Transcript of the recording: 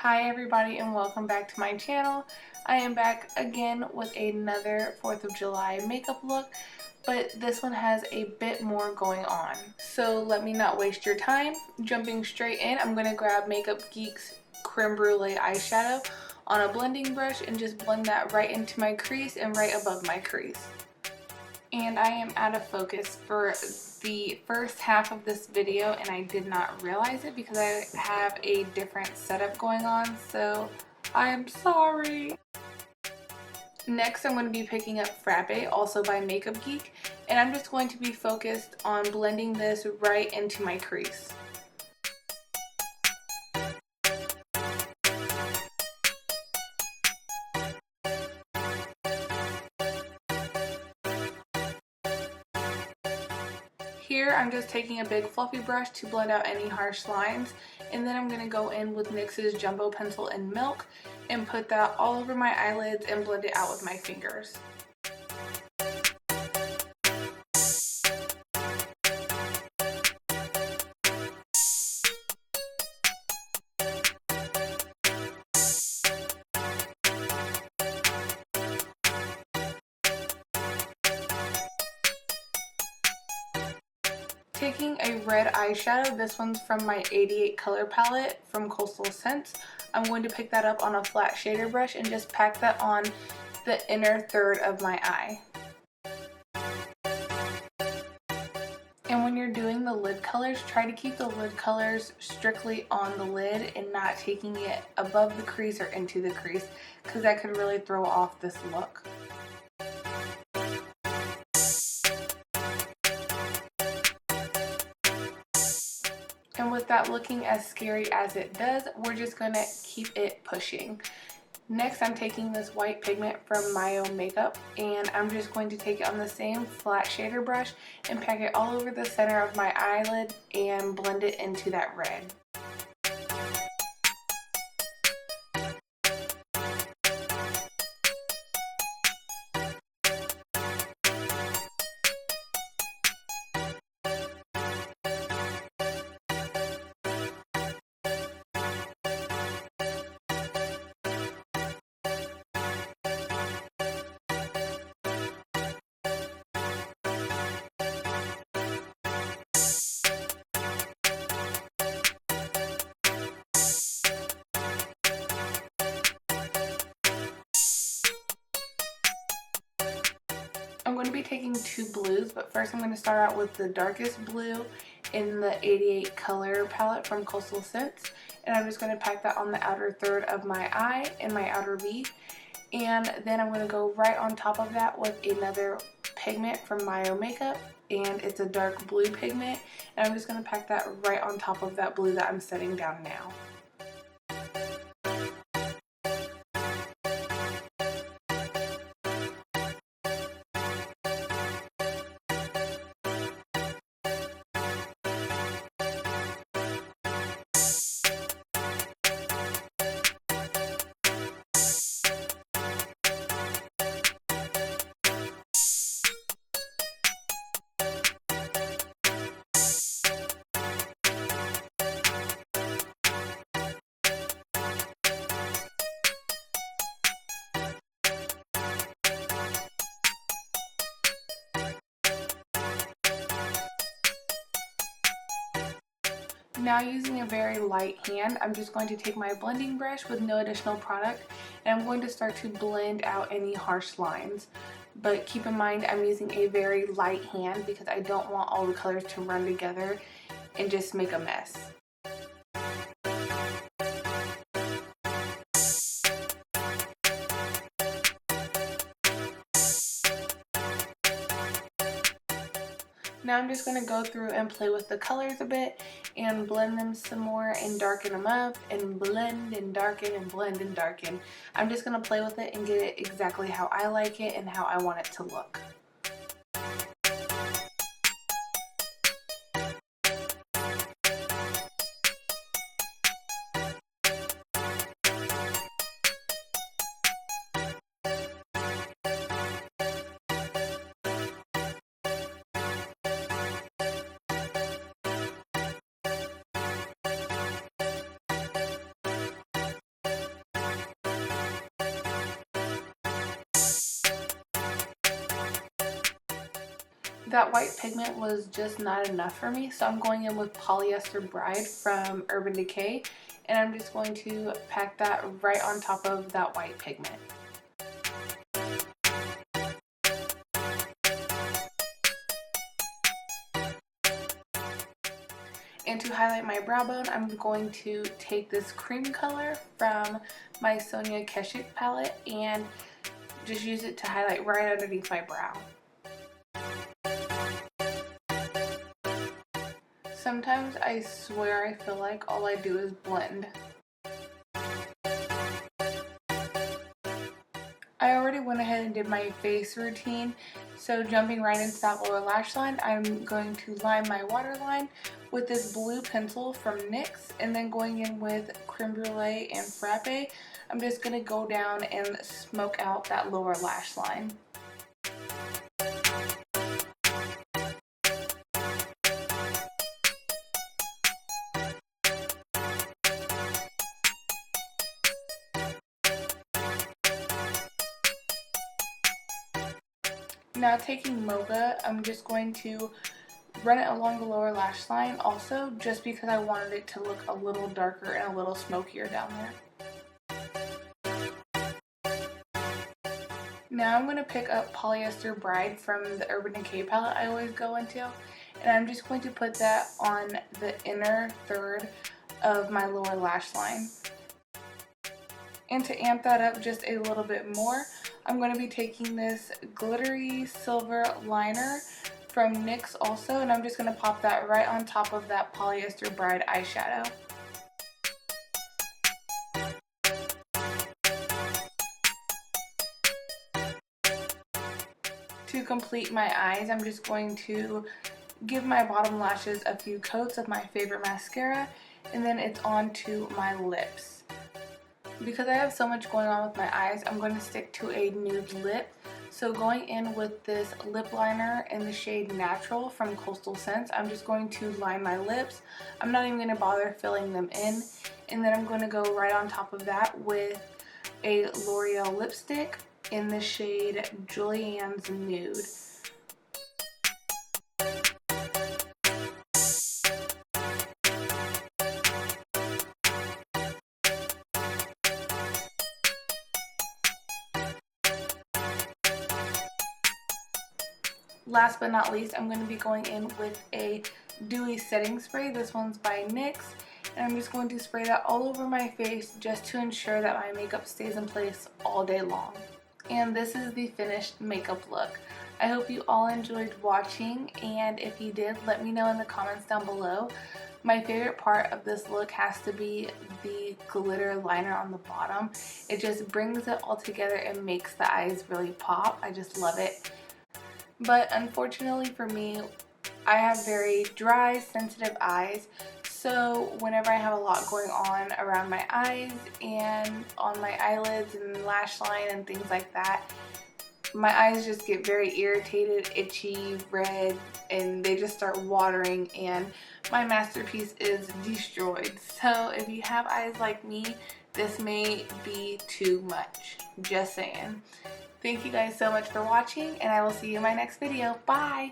Hi everybody and welcome back to my channel. I am back again with another 4th of July makeup look, but this one has a bit more going on. So let me not waste your time. Jumping straight in, I'm going to grab Makeup Geek's Creme Brulee eyeshadow on a blending brush and just blend that right into my crease and right above my crease. And I am out of focus for the first half of this video and I did not realize it because I have a different setup going on, so I am sorry. Next I'm going to be picking up Frappe, also by Makeup Geek, and I'm just going to be focused on blending this right into my crease. Here I'm just taking a big fluffy brush to blend out any harsh lines, and then I'm going to go in with NYX's Jumbo Pencil in Milk and put that all over my eyelids and blend it out with my fingers. Taking a red eyeshadow, this one's from my 88 color palette from Coastalscents. I'm going to pick that up on a flat shader brush and just pack that on the inner third of my eye. And when you're doing the lid colors, try to keep the lid colors strictly on the lid and not taking it above the crease or into the crease, because that could really throw off this look. And with that looking as scary as it does, we're just going to keep it pushing. Next, I'm taking this white pigment from Makekup, and I'm just going to take it on the same flat shader brush and pack it all over the center of my eyelid and blend it into that red. I'm going to be taking two blues, but first I'm going to start out with the darkest blue in the 88 color palette from Coastalscents, and I'm just going to pack that on the outer third of my eye and my outer V, and then I'm going to go right on top of that with another pigment from Makeup, and it's a dark blue pigment, and I'm just going to pack that right on top of that blue that I'm setting down now. Now, using a very light hand, I'm just going to take my blending brush with no additional product, and I'm going to start to blend out any harsh lines. But keep in mind, I'm using a very light hand because I don't want all the colors to run together and just make a mess. Now I'm just going to go through and play with the colors a bit and blend them some more and darken them up and blend and darken and blend and darken. I'm just going to play with it and get it exactly how I like it and how I want it to look. that white pigment was just not enough for me, so I'm going in with Polyester Bride from Urban Decay, and I'm just going to pack that right on top of that white pigment. And to highlight my brow bone, I'm going to take this cream color from my Sonia Kashuk palette and just use it to highlight right underneath my brow. Sometimes I swear I feel like all I do is blend. I already went ahead and did my face routine, so jumping right into that lower lash line, I'm going to line my waterline with this blue pencil from NYX, and then going in with creme brulee and frappe, I'm just going to go down and smoke out that lower lash line. Now taking Mocha, I'm just going to run it along the lower lash line also, just because I wanted it to look a little darker and a little smokier down there. Now I'm going to pick up Polyester Bride from the Urban Decay palette I always go into, and I'm just going to put that on the inner third of my lower lash line. And to amp that up just a little bit more, I'm going to be taking this glittery silver liner from NYX also, and I'm just going to pop that right on top of that Polyester Bride eyeshadow. To complete my eyes, I'm just going to give my bottom lashes a few coats of my favorite mascara, and then it's on to my lips. Because I have so much going on with my eyes, I'm going to stick to a nude lip. So going in with this lip liner in the shade Natural from Coastalscents, I'm just going to line my lips. I'm not even going to bother filling them in. And then I'm going to go right on top of that with a L'Oreal lipstick in the shade Julianne's Nude. Last but not least, I'm going to be going in with a dewy setting spray. This one's by NYX, and I'm just going to spray that all over my face just to ensure that my makeup stays in place all day long. And this is the finished makeup look. I hope you all enjoyed watching, and if you did, let me know in the comments down below. My favorite part of this look has to be the glitter liner on the bottom. It just brings it all together and makes the eyes really pop. I just love it. But unfortunately for me, I have very dry, sensitive eyes, so whenever I have a lot going on around my eyes and on my eyelids and lash line and things like that, my eyes just get very irritated, itchy, red, and they just start watering, and my masterpiece is destroyed. So if you have eyes like me, this may be too much. Just saying. Thank you guys so much for watching, and I will see you in my next video. Bye!